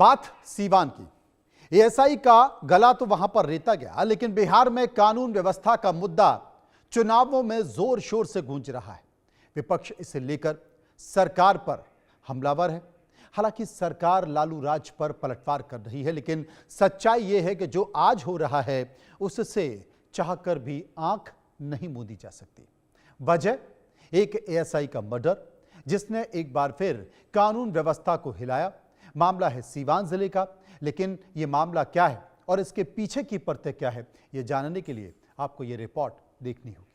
बात सीवान की। एएसआई का गला तो वहां पर रेता गया, लेकिन बिहार में कानून व्यवस्था का मुद्दा चुनावों में जोर शोर से गूंज रहा है। विपक्ष इसे लेकर सरकार पर हमलावर है। हालांकि सरकार लालू राज पर पलटवार कर रही है, लेकिन सच्चाई यह है कि जो आज हो रहा है उससे चाहकर भी आंख नहीं मूंदी जा सकती। वजह एक एएसआई का मर्डर, जिसने एक बार फिर कानून व्यवस्था को हिलाया। मामला है सीवान जिले का, लेकिन यह मामला क्या है और इसके पीछे की परतें क्या है, यह जानने के लिए आपको यह रिपोर्ट देखनी होगी।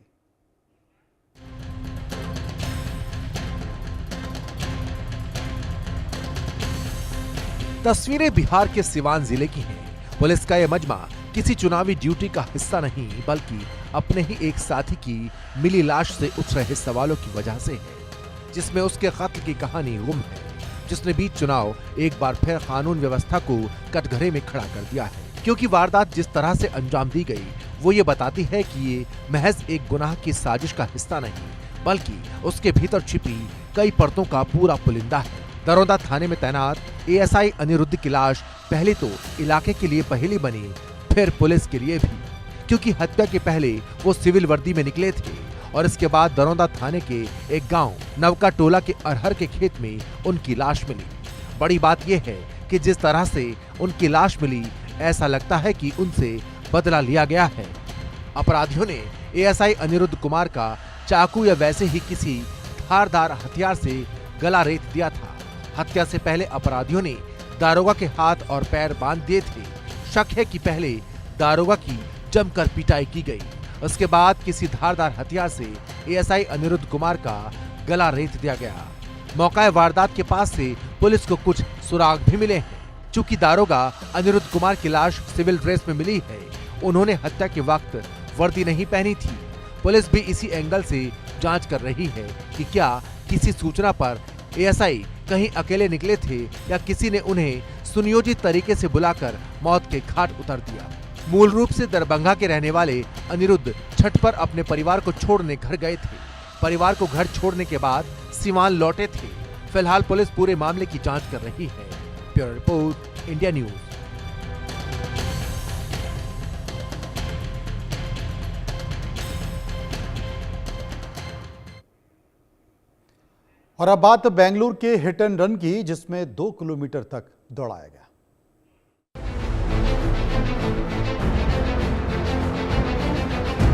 तस्वीरें बिहार के सीवान जिले की हैं। पुलिस का यह मजमा किसी चुनावी ड्यूटी का हिस्सा नहीं, बल्कि अपने ही एक साथी की मिली लाश से उठ रहे सवालों की वजह से है, जिसमें उसके कत्ल की कहानी गुम है, जिसने बीच चुनाव एक बार फिर कानून व्यवस्था को कटघरे में खड़ा कर दिया है। क्योंकि वारदात जिस तरह से अंजाम दी गई वो ये बताती है कि ये महज एक गुनाह की साजिश का हिस्सा नहीं, बल्कि उसके भीतर छिपी कई परतों का पूरा पुलिंदा है। दरोदा थाने में तैनात एएसआई अनिरुद्ध की लाश पहले तो इलाके के लिए पहेली बनी, फिर पुलिस के लिए भी, क्योंकि हत्या के पहले वो सिविल वर्दी में निकले थे और इसके बाद दरोदा थाने के एक गांव नवका टोला के अरहर के खेत में उनकी लाश मिली। बड़ी बात यह है कि जिस तरह से उनकी लाश मिली, ऐसा लगता है कि उनसे बदला लिया गया है। अपराधियों ने एएसआई अनिरुद्ध कुमार का चाकू या वैसे ही किसी धारदार हथियार से गला रेत दिया था। हत्या से पहले अपराधियों ने दारोगा के हाथ और पैर बांध दिए थे। शक है कि पहले दारोगा की जमकर पिटाई की गई, उसके बाद किसी धारदार हथियार से एएसआई अनिरुद्ध कुमार का गला रेत दिया गया। मौका वारदात के पास से पुलिस को कुछ सुराग भी मिले हैं। चूंकि दारोगा अनिरुद्ध कुमार की लाश सिविल ड्रेस में मिली है, उन्होंने हत्या के वक्त वर्दी नहीं पहनी थी। पुलिस भी इसी एंगल से जांच कर रही है कि क्या किसी सूचना पर एएसआई कहीं अकेले निकले थे या किसी ने उन्हें सुनियोजित तरीके से बुलाकर मौत के घाट उतार दिया। मूल रूप से दरभंगा के रहने वाले अनिरुद्ध छठ पर अपने परिवार को छोड़ने घर गए थे। परिवार को घर छोड़ने के बाद सीवान लौटे थे। फिलहाल पुलिस पूरे मामले की जांच कर रही है। Bureau report, India news. और अब बात बेंगलुरु के हिट एंड रन की, जिसमें 2 किलोमीटर तक दौड़ाया गया।